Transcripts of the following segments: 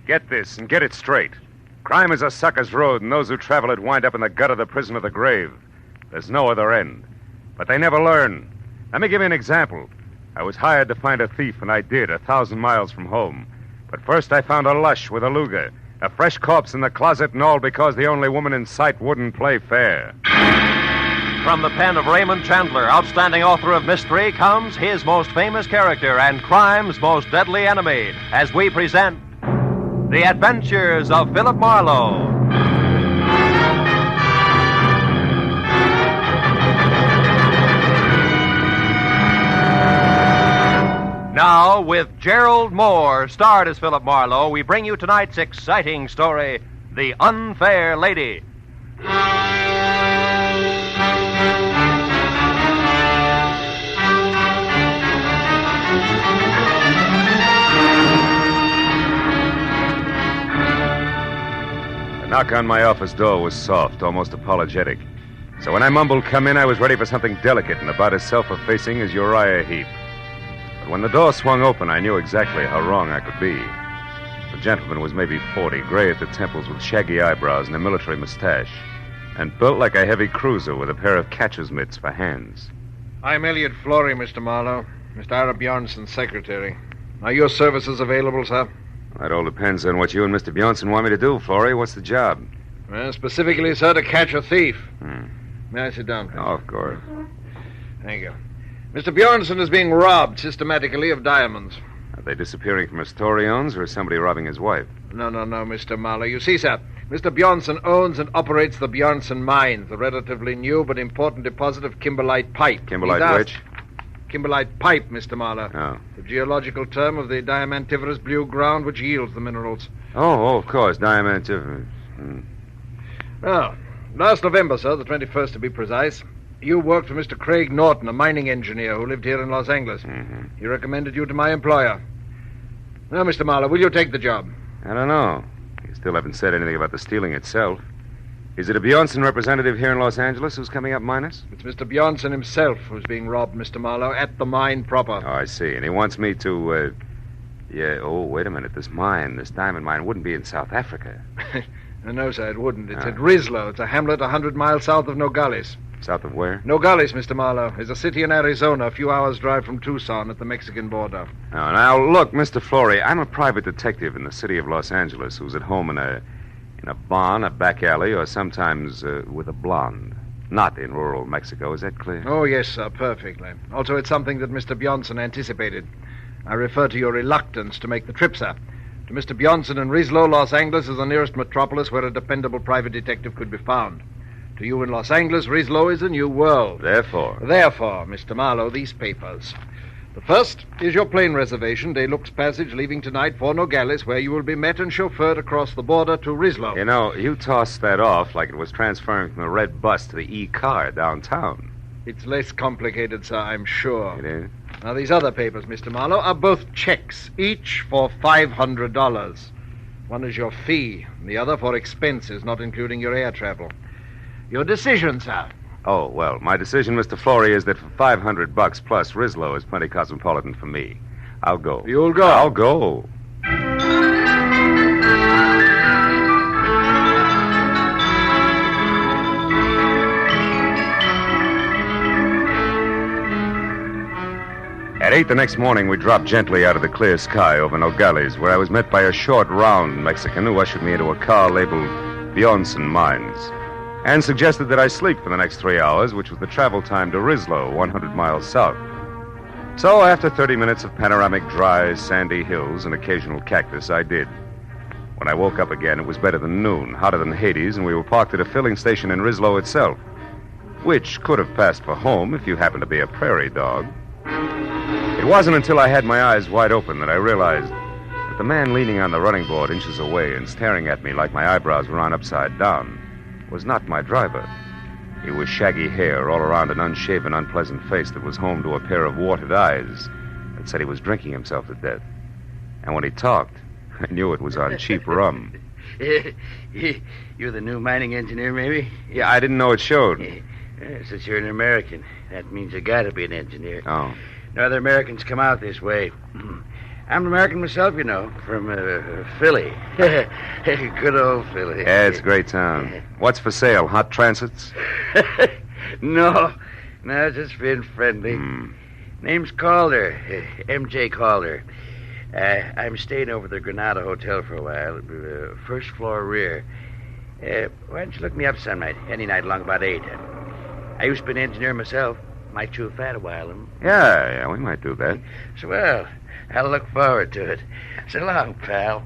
Get this and get it straight. Crime is a sucker's road, and those who travel it wind up in the gut of the prison of the grave. There's no other end. But they never learn. Let me give you an example. I was hired to find a thief, and I did, 1,000 miles from home. But first I found a lush with a Luger, a fresh corpse in the closet, and all because the only woman in sight wouldn't play fair. From the pen of Raymond Chandler, outstanding author of mystery, comes his most famous character and crime's most deadly enemy, as we present The Adventures of Philip Marlowe. Now, with Gerald Moore, starred as Philip Marlowe, we bring you tonight's exciting story, The Unfair Lady. The knock on my office door was soft, almost apologetic. So when I mumbled, "Come in," I was ready for something delicate and about as self-effacing as Uriah Heep. But when the door swung open, I knew exactly how wrong I could be. The gentleman was maybe 40, gray at the temples with shaggy eyebrows and a military mustache, and built like a heavy cruiser with a pair of catcher's mitts for hands. I'm Elliot Flory, Mr. Marlowe. Mr. Ira Bjornson's secretary. Are your services available, sir? That all depends on what you and Mr. Bjornson want me to do, Flory. What's the job? Well, specifically, sir, to catch a thief. May I sit down, please? Oh, of course. Thank you. Mr. Bjornson is being robbed systematically of diamonds. Are they disappearing from a store he owns, or is somebody robbing his wife? No, Mr. Marlowe. You see, sir, Mr. Bjornson owns and operates the Bjornson Mines, the relatively new but important deposit of kimberlite pipe. Kimberlite which? Kimberlite pipe, Mr. Marlowe. Oh. The geological term of the diamantiferous blue ground which yields the minerals. Oh, of course, diamantiferous. Well, last November, sir, the 21st to be precise, you worked for Mr. Craig Norton, a mining engineer who lived here in Los Angeles. He recommended you to my employer. Now, Mr. Marlowe, will you take the job? I don't know. You still haven't said anything about the stealing itself. Is it a Bjornson representative here in Los Angeles who's coming up minus? It's Mr. Bjornson himself who's being robbed, Mr. Marlowe, at the mine proper. Oh, I see. And he wants me to, wait a minute. This diamond mine wouldn't be in South Africa. No, sir, it wouldn't. It's at Rislo. It's a hamlet 100 miles south of Nogales. South of where? Nogales, Mr. Marlowe, is a city in Arizona, a few hours' drive from Tucson at the Mexican border. Oh, now, look, Mr. Flory, I'm a private detective in the city of Los Angeles who's at home in a barn, a back alley, or sometimes with a blonde. Not in rural Mexico. Is that clear? Oh, yes, sir, perfectly. Also, it's something that Mr. Bjornson anticipated. I refer to your reluctance to make the trip, sir. To Mr. Bjornson in Rislo, Los Angeles is the nearest metropolis where a dependable private detective could be found. To you in Los Angeles, Rislo is a new world. Therefore, Mr. Marlowe, these papers. The first is your plane reservation, De Luxe Passage, leaving tonight for Nogales, where you will be met and chauffeured across the border to Rislo. You know, you tossed that off like it was transferring from the red bus to the E-car downtown. It's less complicated, sir, I'm sure. It is? Now, these other papers, Mr. Marlowe, are both checks, each for $500. One is your fee, and the other for expenses, not including your air travel. Your decision, sir. Oh, well, my decision, Mr. Flory, is that for $500 plus, Rislo is plenty cosmopolitan for me. I'll go. You'll go? I'll go. At 8 the next morning, we dropped gently out of the clear sky over Nogales, where I was met by a short, round Mexican who ushered me into a car labeled Bjornson Mines, and suggested that I sleep for the next 3 hours, which was the travel time to Rislo, 100 miles south. So after 30 minutes of panoramic dry, sandy hills and occasional cactus, I did. When I woke up again, it was better than noon, hotter than Hades, and we were parked at a filling station in Rislo itself, which could have passed for home if you happened to be a prairie dog. It wasn't until I had my eyes wide open that I realized that the man leaning on the running board inches away and staring at me like my eyebrows were on upside down was not my driver. He was shaggy hair all around an unshaven, unpleasant face that was home to a pair of warted eyes that said he was drinking himself to death. And when he talked, I knew it was on cheap rum. You're the new mining engineer, maybe? Yeah, I didn't know it showed. Since you're an American, that means you gotta be an engineer. Oh. No other Americans come out this way. I'm an American myself, you know, from Philly. Good old Philly. Yeah, it's a great town. What's for sale? Hot transits? No, just being friendly. Name's Calder, M.J. Calder. I'm staying over at the Granada Hotel for a while, first floor rear. Why don't you look me up some night, any night along about 8? I used to be an engineer myself. Might chew fat a while. Yeah, we might do that. So, well, I'll look forward to it. So long, pal.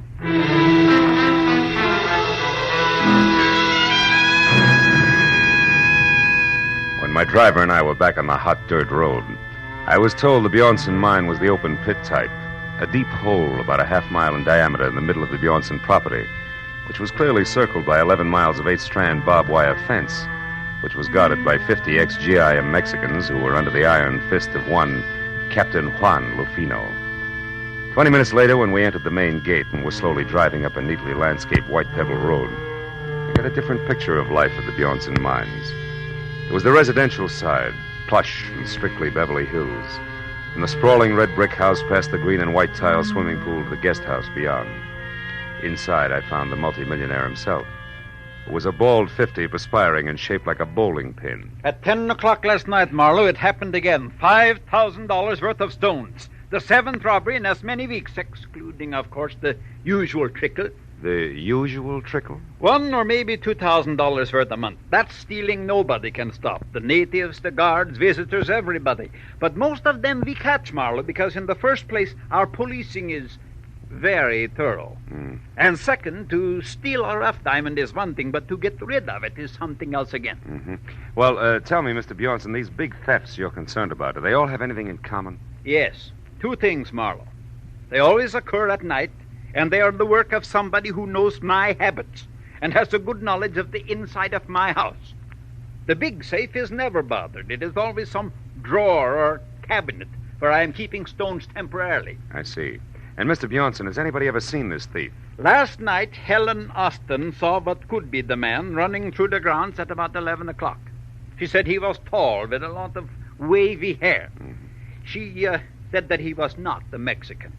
When my driver and I were back on the hot dirt road, I was told the Bjornson mine was the open pit type, a deep hole about a half-mile in diameter in the middle of the Bjornson property, which was clearly circled by 11 miles of 8-strand barbed wire fence, which was guarded by 50 ex-GIM Mexicans who were under the iron fist of one Captain Juan Lufino. 20 minutes later, when we entered the main gate and were slowly driving up a neatly landscaped white pebble road, I got a different picture of life at the Bjornson mines. It was the residential side, plush and strictly Beverly Hills, and the sprawling red brick house past the green and white tile swimming pool to the guest house beyond. Inside, I found the multimillionaire himself. It was a bald 50, perspiring and shaped like a bowling pin. At 10 o'clock last night, Marlowe, it happened again. $5,000 worth of stones. The 7th robbery in as many weeks, excluding, of course, the usual trickle. The usual trickle? $1,000 or maybe $2,000 worth a month. That stealing nobody can stop. The natives, the guards, visitors, everybody. But most of them we catch, Marlowe, because in the first place, our policing is very thorough. And second, to steal a rough diamond is one thing, but to get rid of it is something else again. Well, tell me, Mr. Bjornson, these big thefts you're concerned about, do they all have anything in common? Yes. 2 things, Marlowe. They always occur at night, and they are the work of somebody who knows my habits and has a good knowledge of the inside of my house. The big safe is never bothered. It is always some drawer or cabinet where I am keeping stones temporarily. I see. And, Mr. Bjornson, has anybody ever seen this thief? Last night, Helen Austin saw what could be the man running through the grounds at about 11 o'clock. She said he was tall with a lot of wavy hair. She said that he was not the Mexican.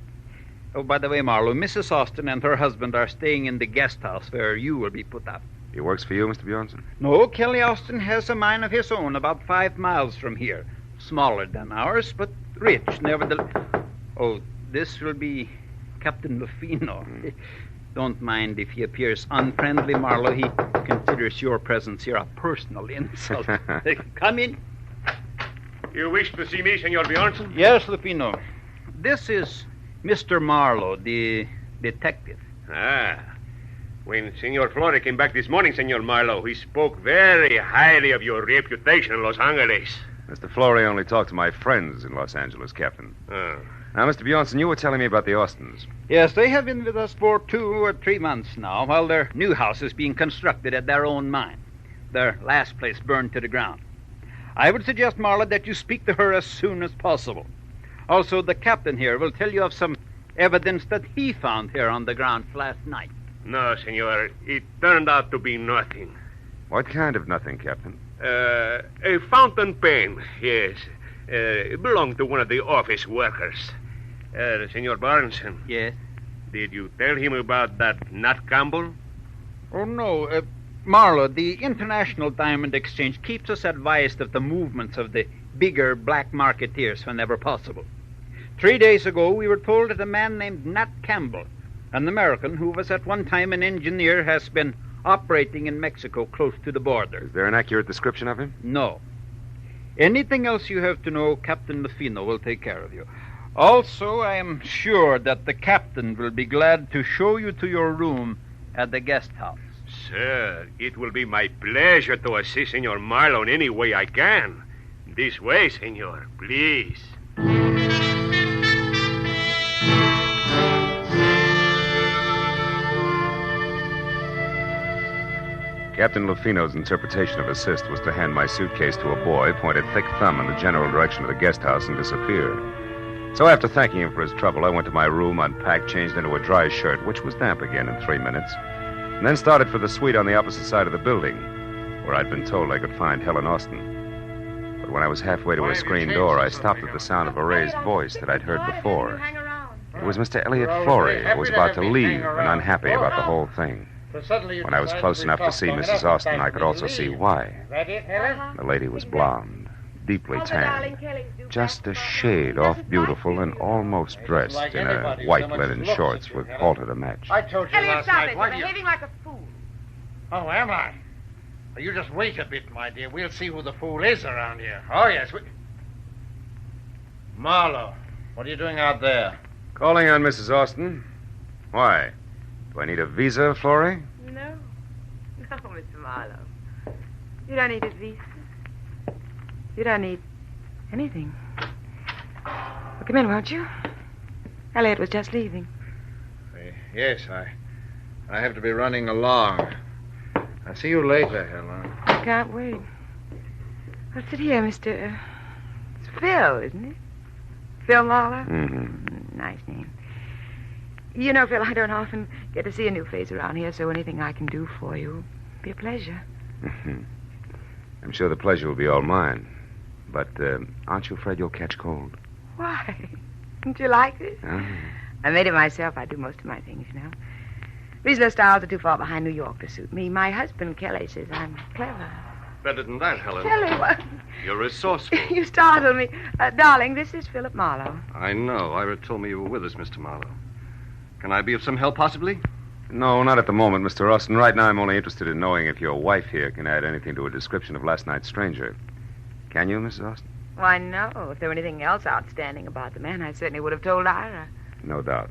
Oh, by the way, Marlowe, Mrs. Austin and her husband are staying in the guest house where you will be put up. He works for you, Mr. Bjornson? No, Kelly Austin has a mine of his own about 5 miles from here. Smaller than ours, but rich, nevertheless. Oh, this will be Captain Lufino. Don't mind if he appears unfriendly, Marlowe. He considers your presence here a personal insult. Come in. You wish to see me, Senor Bjornson? Yes, Lufino. This is Mr. Marlowe, the detective. When Senor Flores came back this morning, Senor Marlowe, he spoke very highly of your reputation in Los Angeles. Mr. Flory only talked to my friends in Los Angeles, Captain. Now, Mr. Bjornson, you were telling me about the Austins. Yes, they have been with us for 2 or 3 months now, while their new house is being constructed at their own mine. Their last place burned to the ground. I would suggest, Marlowe, that you speak to her as soon as possible. Also, the captain here will tell you of some evidence that he found here on the ground last night. No, Senor. It turned out to be nothing. What kind of nothing, Captain? A fountain pen, yes. It belonged to one of the office workers. Senor Bjornson. Yes? Did you tell him about that Nat Campbell? Oh, no. Marlowe, the International Diamond Exchange keeps us advised of the movements of the bigger black marketeers whenever possible. 3 days ago, we were told that a man named Nat Campbell, an American who was at one time an engineer, has been operating in Mexico close to the border. Is there an accurate description of him? No. Anything else you have to know, Captain Lufino will take care of you. Also, I am sure that the captain will be glad to show you to your room at the guest house. Sir, it will be my pleasure to assist Senor Marlowe in any way I can. This way, Senor, please. Captain Lufino's interpretation of assist was to hand my suitcase to a boy, point a thick thumb in the general direction of the guest house, and disappear. So after thanking him for his trouble, I went to my room, unpacked, changed into a dry shirt, which was damp again in 3 minutes, and then started for the suite on the opposite side of the building, where I'd been told I could find Helen Austin. But when I was halfway to a screen door, I stopped at the sound of a raised voice that I'd heard before. It was Mr. Elliot Florey, who was about to leave and unhappy about the whole thing. When I was close enough to see Mrs. Austin, I could also see why. The lady was blonde, deeply tanned, just a shade off beautiful and almost dressed in a white linen shorts with halter to match. I told you Elliot, last stop night. it. You're behaving like a fool. Oh, am I? Well, you just wait a bit, my dear. We'll see who the fool is around here. Oh, yes. Marlowe, what are you doing out there? Calling on Mrs. Austin. Why? Do I need a visa, Florey? No. No, Mr. Marlowe. You don't need a visa. You don't need anything. Well, come in, won't you? Elliot was just leaving. Yes, I have to be running along. I'll see you later, Helen. I can't wait. Well, sit here, Mr. It's Phil, isn't it? Phil Marlowe? Mm-hmm. Nice name. You know, Phil, I don't often get to see a new face around here, so anything I can do for you will be a pleasure. Mm-hmm. I'm sure the pleasure will be all mine. But aren't you afraid you'll catch cold? Why? Don't you like this? Oh. I made it myself. I do most of my things, you know. Riesler styles are too far behind New York to suit me. My husband, Kelly, says I'm clever. Better than that, Helen. Kelly, what? You're resourceful. You startled me. Darling, this is Philip Marlowe. I know. Ira told me you were with us, Mr. Marlowe. Can I be of some help, possibly? No, not at the moment, Mr. Austin. Right now, I'm only interested in knowing if your wife here can add anything to a description of last night's stranger. Can you, Mrs. Austin? Why, no. If there were anything else outstanding about the man, I certainly would have told Ira. No doubt.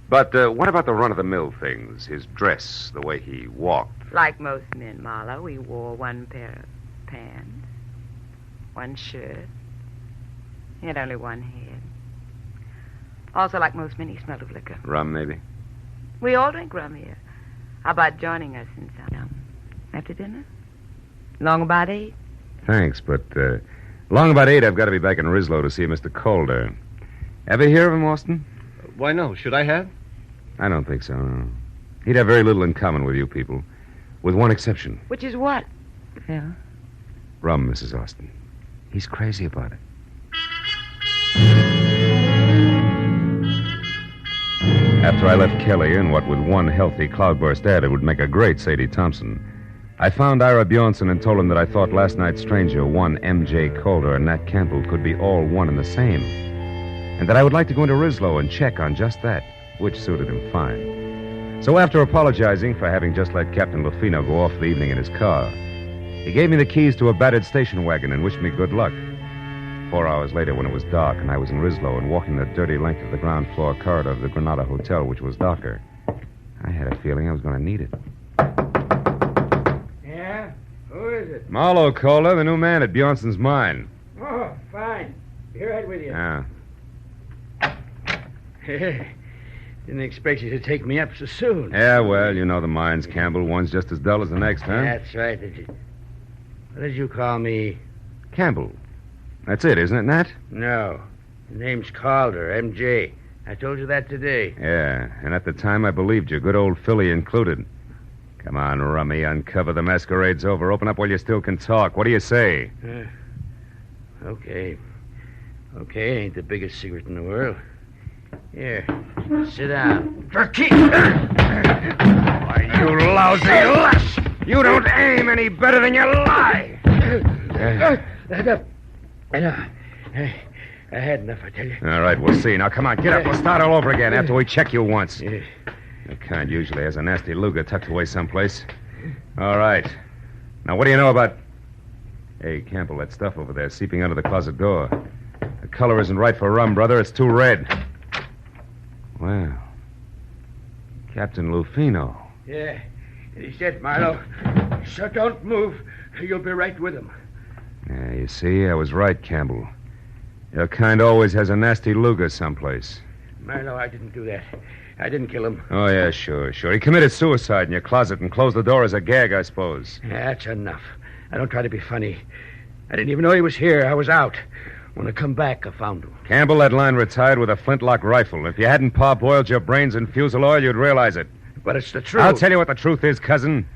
But what about the run-of-the-mill things? His dress, the way he walked. Like most men, Marlowe, he wore one pair of pants, one shirt. He had only one head. Also, like most men, he smelled of liquor. Rum, maybe? We all drink rum here. How about joining us in some after dinner? Long about 8? Thanks, but long about 8, I've got to be back in Rislow to see Mr. Calder. Ever hear of him, Austin? Why, no. Should I have? I don't think so, no. He'd have very little in common with you people. With one exception. Which is what, Phil? Rum, Mrs. Austin. He's crazy about it. After I left Kelly in what with one healthy cloudburst added would make a great Sadie Thompson, I found Ira Bjornson and told him that I thought last night's stranger, one M.J. Calder and Nat Campbell, could be all one and the same. And that I would like to go into Rislow and check on just that, which suited him fine. So after apologizing for having just let Captain Lufino go off the evening in his car, he gave me the keys to a battered station wagon and wished me good luck. 4 hours later, when it was dark and I was in Rislow and walking the dirty length of the ground floor corridor of the Granada Hotel, which was darker, I had a feeling I was going to need it. Yeah? Who is it? Marlowe, Calder, the new man at Bjornson's mine. Oh, fine. Be right with you. Yeah. Didn't expect you to take me up so soon. Yeah, well, you know the mines, Campbell. One's just as dull as the next, huh? That's right. What did you call me? Campbell. That's it, isn't it, Nat? No. The name's Calder, M.J. I told you that today. Yeah, and at the time I believed you, good old Philly included. Come on, Rummy, uncover the masquerade's over. Open up while you still can talk. What do you say? Okay. Okay, ain't the biggest secret in the world. Here, sit down. Why, you lousy lush! You don't aim any better than you lie! I had enough, I tell you. All right, we'll see. Now, come on, get up. We'll start all over again after we check you once. Yeah. The kind usually has a nasty Luger tucked away someplace. All right. Now, what do you know about... Hey, Campbell, that stuff over there seeping under the closet door. The color isn't right for rum, brother. It's too red. Well, Captain Lufino. Yeah, he's dead, Marlowe. So don't move. You'll be right with him. Yeah, you see, I was right, Campbell. Your kind always has a nasty Luger someplace. Marlowe, I didn't do that. I didn't kill him. Oh, yeah, sure. He committed suicide in your closet and closed the door as a gag, I suppose. Yeah, that's enough. I don't try to be funny. I didn't even know he was here. I was out. When I come back, I found him. Campbell, that line retired with a flintlock rifle. If you hadn't parboiled your brains in fusel oil, you'd realize it. But it's the truth. I'll tell you what the truth is, cousin.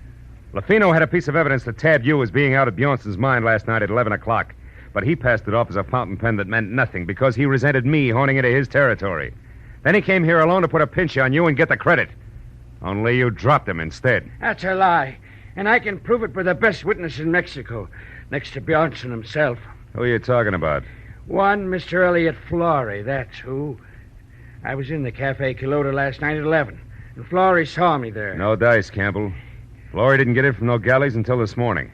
Lufino had a piece of evidence that tabbed you as being out at Bjornson's mine last night at 11 o'clock. But he passed it off as a fountain pen that meant nothing because he resented me horning into his territory. Then he came here alone to put a pinch on you and get the credit. Only you dropped him instead. That's a lie. And I can prove it by the best witness in Mexico, next to Bjornson himself. Who are you talking about? One Mr. Elliot Flory, that's who. I was in the Cafe Quilota last night at 11, and Flory saw me there. No dice, Campbell. Flory didn't get in from Nogales until this morning.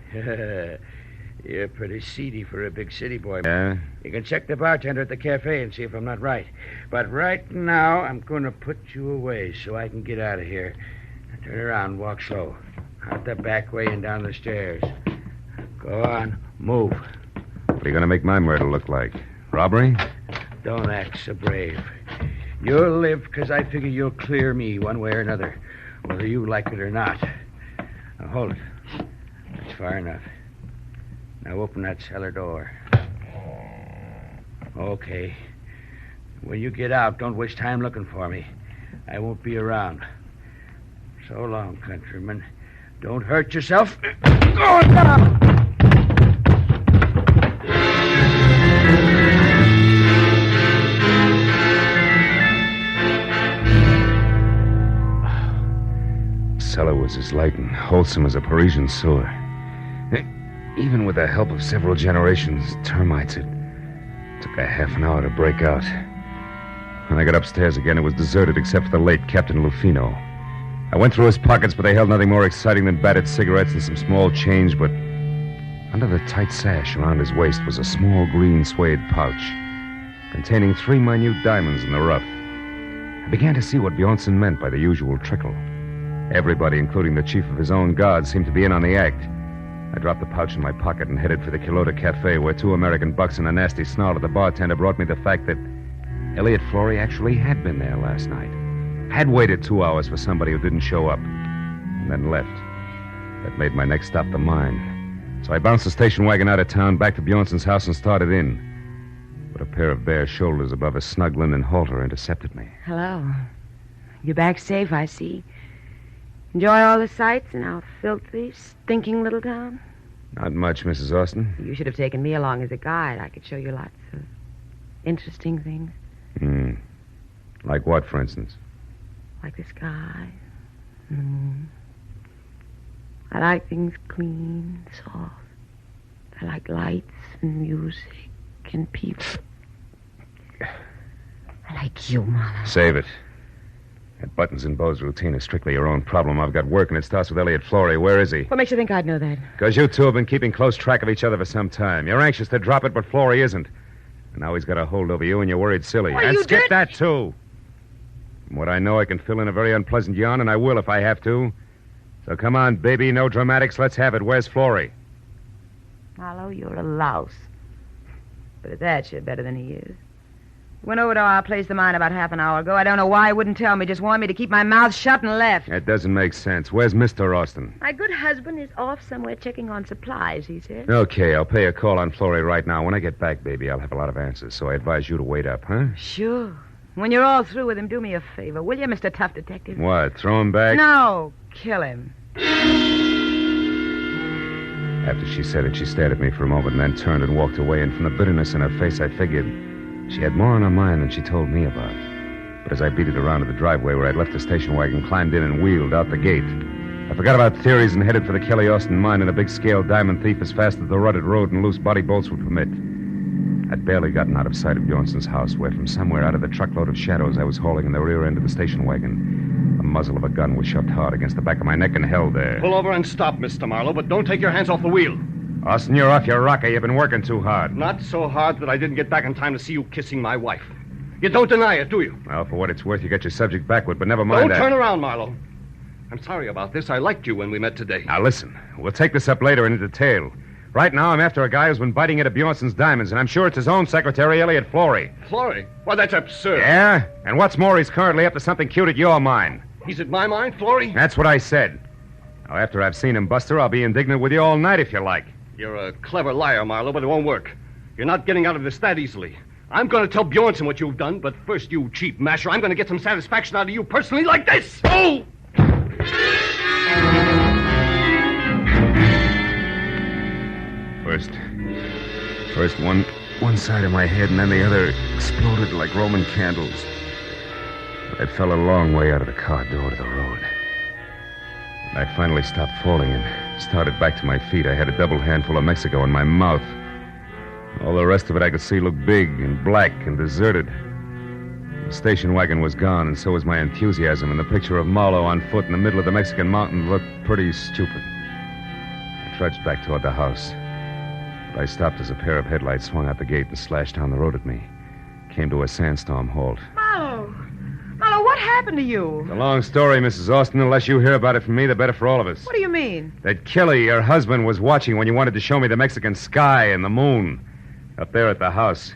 You're pretty seedy for a big city boy. Yeah? You can check the bartender at the cafe and see if I'm not right. But right now, I'm going to put you away so I can get out of here. Now turn around and walk slow. Out the back way and down the stairs. Go on, move. What are you going to make my murder look like? Robbery? Don't act so brave. You'll live because I figure you'll clear me one way or another, whether you like it or not. Now hold it. That's far enough. Now open that cellar door. Okay. When you get out, don't waste time looking for me. I won't be around. So long, countryman. Don't hurt yourself. Go down! The cellar was as light and wholesome as a Parisian sewer. Even with the help of several generations of termites, it took a half an hour to break out. When I got upstairs again, it was deserted except for the late Captain Lufino. I went through his pockets, but they held nothing more exciting than battered cigarettes and some small change, but under the tight sash around his waist was a small green suede pouch containing 3 minute diamonds in the rough. I began to see what Bjornson meant by the usual trickle. Everybody, including the chief of his own guard, seemed to be in on the act. I dropped the pouch in my pocket and headed for the Quilota Cafe, where 2 American bucks and a nasty snarl at the bartender brought me the fact that Elliot Flory actually had been there last night. Had waited 2 hours for somebody who didn't show up, and then left. That made my next stop the mine. So I bounced the station wagon out of town, back to Bjornson's house, and started in. But a pair of bare shoulders above a snug linen halter intercepted me. Hello. You're back safe, I see. Enjoy all the sights in our filthy, stinking little town? Not much, Mrs. Austin. You should have taken me along as a guide. I could show you lots of interesting things. Like what, for instance? Like the sky and the moon. I like things clean, soft. I like lights and music and people. I like you, Marlowe. Save it. That buttons and bows routine is strictly your own problem. I've got work, and it starts with Elliot Flory. Where is he? What makes you think I'd know that? Because you two have been keeping close track of each other for some time. You're anxious to drop it, but Flory isn't. And now he's got a hold over you, and you're worried silly. Why, and you skip did- that, too. From what I know, I can fill in a very unpleasant yarn, and I will if I have to. So come on, baby, no dramatics. Let's have it. Where's Flory? Marlowe, you're a louse. But at that, you're better than he is. Went over to our place of mine about half an hour ago. I don't know why he wouldn't tell me. Just warned me to keep my mouth shut and left. That doesn't make sense. Where's Mr. Austin? My good husband is off somewhere checking on supplies, he said. Okay, I'll pay a call on Flory right now. When I get back, baby, I'll have a lot of answers, so I advise you to wait up, huh? Sure. When you're all through with him, do me a favor, will you, Mr. Tough Detective? What, throw him back? No, kill him. After she said it, she stared at me for a moment and then turned and walked away, and from the bitterness in her face, I figured she had more on her mind than she told me about. But as I beat it around to the driveway where I'd left the station wagon, climbed in and wheeled out the gate, I forgot about theories and headed for the Kelly Austin mine and a big-scale diamond thief as fast as the rutted road and loose body bolts would permit. I'd barely gotten out of sight of Bjornson's house, where from somewhere out of the truckload of shadows I was hauling in the rear end of the station wagon, the muzzle of a gun was shoved hard against the back of my neck and held there. Pull over and stop, Mr. Marlowe, but don't take your hands off the wheel. Austin, you're off your rocker. You've been working too hard. Not so hard that I didn't get back in time to see you kissing my wife. You don't deny it, do you? Well, for what it's worth, you got your subject backward, but never mind Don't that. turn around, Marlowe. I'm sorry about this. I liked you when we met today. Now, listen. We'll take this up later in detail. Right now, I'm after a guy who's been biting into Bjornson's diamonds, and I'm sure it's his own secretary, Elliot Flory. Flory? Why, that's absurd. Yeah? And what's more, he's currently up to something cute at your mine. He's at my mine, Flory? That's what I said. Now, after I've seen him, Buster, I'll be indignant with you all night if you like. You're a clever liar, Marlowe, but it won't work. You're not getting out of this that easily. I'm going to tell Bjornson what you've done, but first, you cheap masher, I'm going to get some satisfaction out of you personally like this. Oh! First one side of my head and then the other exploded like Roman candles. I fell a long way out of the car door to the road. When I finally stopped falling and started back to my feet, I had a double handful of Mexico in my mouth. All the rest of it I could see looked big and black and deserted. The station wagon was gone, and so was my enthusiasm, and the picture of Marlowe on foot in the middle of the Mexican mountain looked pretty stupid. I trudged back toward the house. But I stopped as a pair of headlights swung out the gate and slashed down the road at me. Came to a sandstorm halt. Marlowe, what happened to you? It's a long story, Mrs. Austin. The less you hear about it from me, the better for all of us. What do you mean? That Kelly, your husband, was watching when you wanted to show me the Mexican sky and the moon. Up there at the house.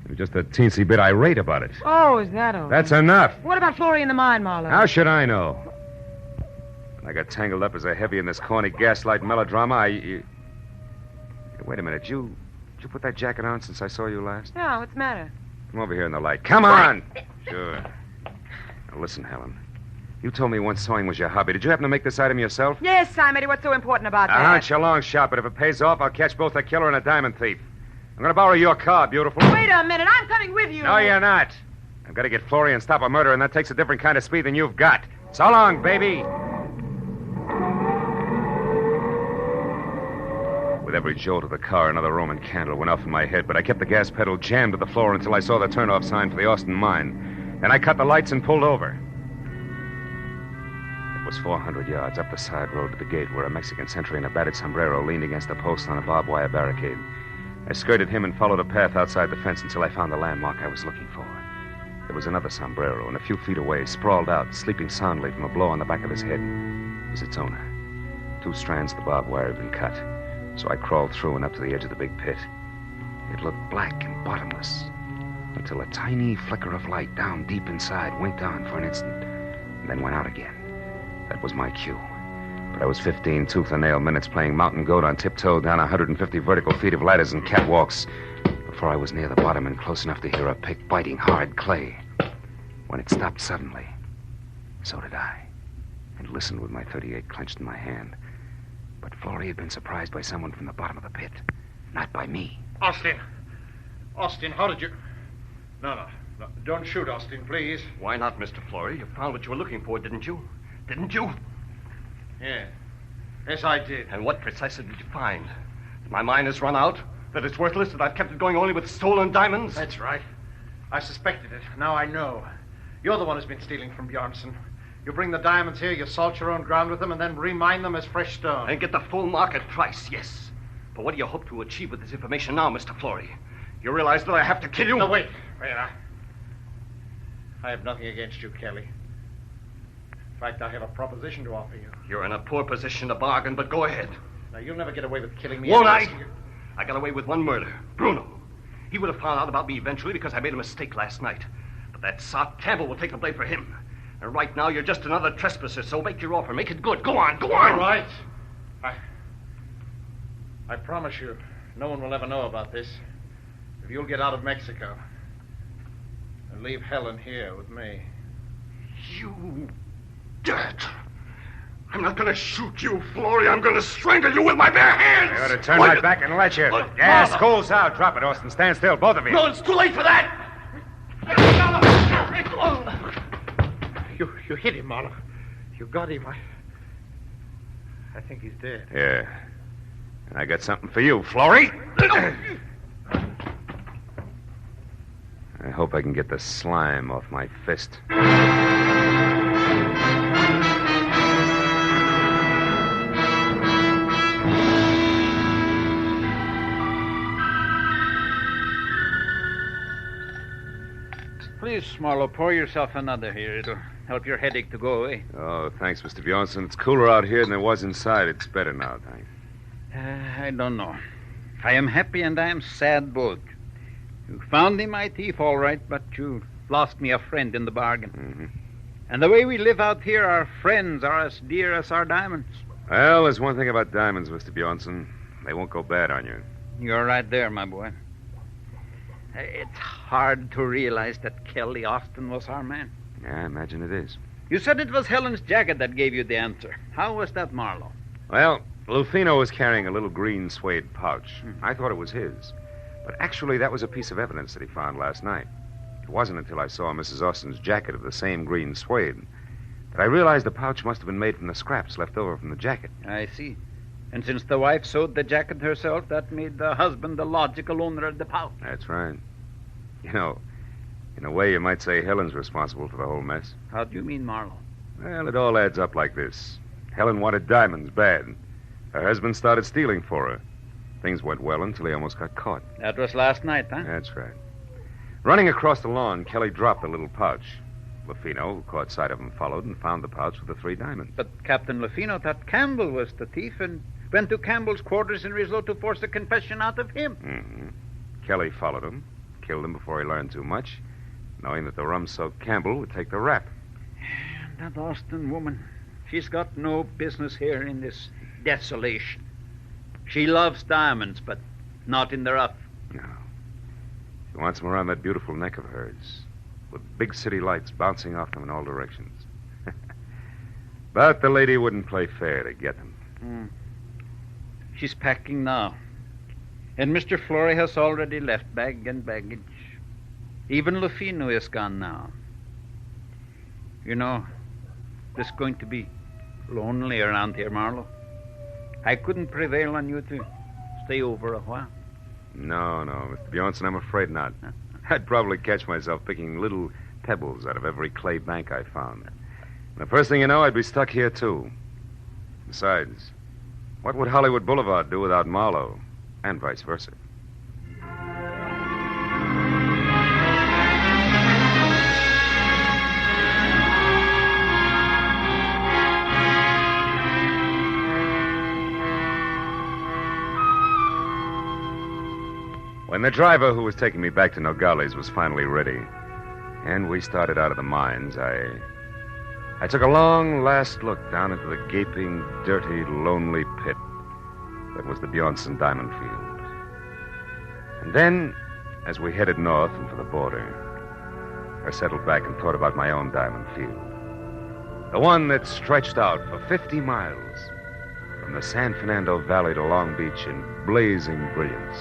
He was just a teensy bit irate about it. Oh, is that all? That's enough. What about Florrie and the mine, Marlowe? How should I know? When I got tangled up as a heavy in this corny gaslight melodrama, Wait a minute. Did you put that jacket on since I saw you last? No, what's the matter? Come over here in the light. Come on! Sure. Now, listen, Helen. You told me once sewing was your hobby. Did you happen to make this item yourself? Yes, Simon. What's so important about that? It's a long shot, but if it pays off, I'll catch both a killer and a diamond thief. I'm going to borrow your car, beautiful. Wait a minute. I'm coming with you. No, you're not. I've got to get Florrie and stop a murder, and that takes a different kind of speed than you've got. So long, baby. With every jolt of the car, another Roman candle went off in my head, but I kept the gas pedal jammed to the floor until I saw the turnoff sign for the Austin mine. Then I cut the lights and pulled over. It was 400 yards up the side road to the gate where a Mexican sentry in a battered sombrero leaned against a post on a barbed wire barricade. I skirted him and followed a path outside the fence until I found the landmark I was looking for. There was another sombrero, and a few feet away, sprawled out, sleeping soundly from a blow on the back of his head, was its owner. 2 strands of the barbed wire had been cut. So I crawled through and up to the edge of the big pit. It looked black and bottomless until a tiny flicker of light down deep inside winked on for an instant and then went out again. That was my cue. But I was 15 tooth and nail minutes playing mountain goat on tiptoe down 150 vertical feet of ladders and catwalks before I was near the bottom and close enough to hear a pick biting hard clay. When it stopped suddenly, so did I, and listened with my .38 clenched in my hand. But Florrie had been surprised by someone from the bottom of the pit, not by me. Austin, how did you... No, don't shoot, Austin, please. Why not, Mr. Florrie? You found what you were looking for, didn't you? Didn't you? Yeah. Yes, I did. And what precisely did you find? That my mine has run out? That it's worthless? That I've kept it going only with stolen diamonds? That's right. I suspected it. Now I know. You're the one who's been stealing from Bjornson. You bring the diamonds here, you salt your own ground with them, and then remine them as fresh stone. And get the full market price, yes. But what do you hope to achieve with this information now, Mr. Florrie? You realize that I have to kill you? No, wait. I have nothing against you, Kelly. In fact, I have a proposition to offer you. You're in a poor position to bargain, but go ahead. Now, you'll never get away with killing me. Won't I? I got away with one murder. Bruno. He would have found out about me eventually because I made a mistake last night. But that sot Campbell will take the blame for him. And right now, you're just another trespasser, so make your offer. Make it good. Go on. All right. I promise you, no one will ever know about this. If you'll get out of Mexico and leave Helen here with me. You dirt. I'm not going to shoot you, Florrie. I'm going to strangle you with my bare hands. I ought to turn right back and let you. Gas, school's out. Drop it, Austin. Stand still, both of you. No, it's too late for that. You hit him, Marlowe. You got him. I think he's dead. Yeah. And I got something for you, Florrie. I hope I can get the slime off my fist. Please, Marlowe, pour yourself another here. It'll help your headache to go away. Oh, thanks, Mr. Bjornson. It's cooler out here than it was inside. It's better now, thanks. I don't know. I am happy and I am sad both. You found me my thief, all right, but you lost me a friend in the bargain. Mm-hmm. And the way we live out here, our friends are as dear as our diamonds. Well, there's one thing about diamonds, Mr. Bjornson. They won't go bad on you. You're right there, my boy. It's hard to realize that Kelly Austin was our man. Yeah, I imagine it is. You said it was Helen's jacket that gave you the answer. How was that, Marlowe? Well, Lufino was carrying a little green suede pouch. I thought it was his. But actually, that was a piece of evidence that he found last night. wasn't until I saw Mrs. Austin's jacket of the same green suede that I realized the pouch must have been made from the scraps left over from the jacket. I see. And since the wife sewed the jacket herself, that made the husband the logical owner of the pouch. That's right. You know, in a way, you might say Helen's responsible for the whole mess. How do you mean, Marlowe? Well, it all adds up like this. Helen wanted diamonds bad. Her husband started stealing for her. Things went well until he almost got caught. That was last night, huh? That's right. Running across the lawn, Kelly dropped the little pouch. Lafino, who caught sight of him, followed and found the pouch with the 3 diamonds. But Captain Lafino thought Campbell was the thief and went to Campbell's quarters in Rislow to force a confession out of him. Mm-hmm. Kelly followed him, killed him before he learned too much, knowing that the rum-soaked Campbell would take the rap. That Austin woman, she's got no business here in this desolation. She loves diamonds, but not in the rough. No. She wants them around that beautiful neck of hers, with big city lights bouncing off them in all directions. But the lady wouldn't play fair to get them. She's packing now. And Mr. Flory has already left bag and baggage. Even Lafino is gone now. You know, it's going to be lonely around here, Marlowe. I couldn't prevail on you to stay over a while. No, Mr. Bjornson, I'm afraid not. I'd probably catch myself picking little pebbles out of every clay bank I found. And the first thing you know, I'd be stuck here, too. Besides, what would Hollywood Boulevard do without Marlowe? And vice versa. When the driver who was taking me back to Nogales was finally ready, and we started out of the mines, I took a long last look down into the gaping, dirty, lonely pit that was the Bjornson diamond field. And then, as we headed north and for the border, I settled back and thought about my own diamond field. The one that stretched out for 50 miles from the San Fernando Valley to Long Beach in blazing brilliance.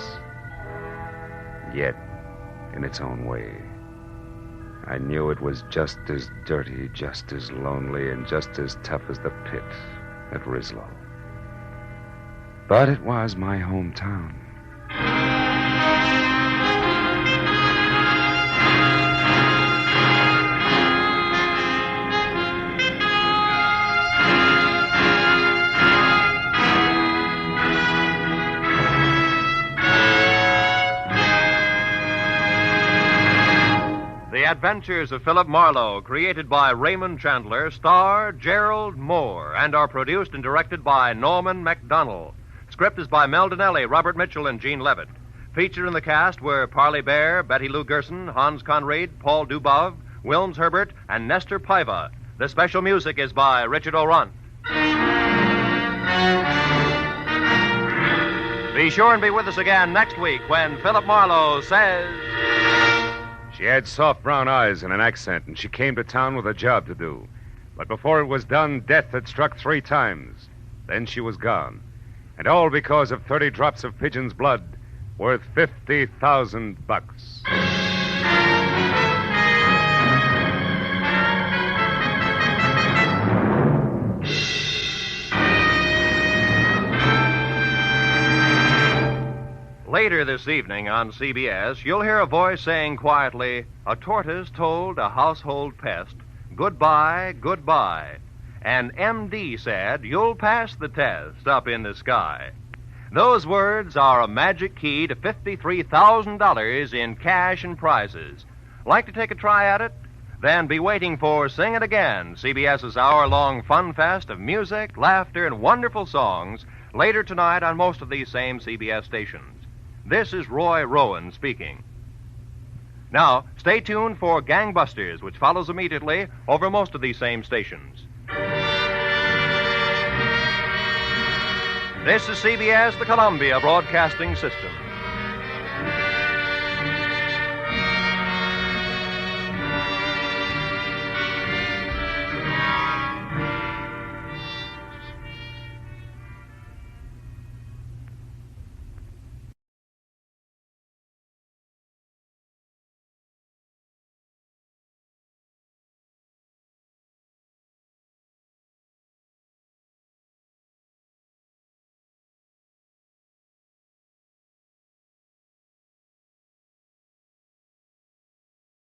Yet, in its own way, I knew it was just as dirty, just as lonely, and just as tough as the pit at Rislow. But it was my hometown. The Adventures of Philip Marlowe, created by Raymond Chandler, star Gerald Moore, and are produced and directed by Norman MacDonald. Script is by Mel Donnelly, Robert Mitchell, and Gene Levitt. Featured in the cast were Parley Bear, Betty Lou Gerson, Hans Conried, Paul Dubov, Wilms Herbert, and Nestor Paiva. The special music is by Richard O'Runt. Be sure and be with us again next week when Philip Marlowe says... She had soft brown eyes and an accent, and she came to town with a job to do. But before it was done, death had struck 3 times. Then she was gone. And all because of 30 drops of pigeon's blood worth $50,000. Later this evening on CBS, you'll hear a voice saying quietly, "A tortoise told a household pest, goodbye, goodbye." And MD said, "You'll pass the test up in the sky." Those words are a magic key to $53,000 in cash and prizes. Like to take a try at it? Then be waiting for Sing It Again, CBS's hour-long fun fest of music, laughter, and wonderful songs later tonight on most of these same CBS stations. This is Roy Rowan speaking. Now, stay tuned for Gangbusters, which follows immediately over most of these same stations. This is CBS, the Columbia Broadcasting System.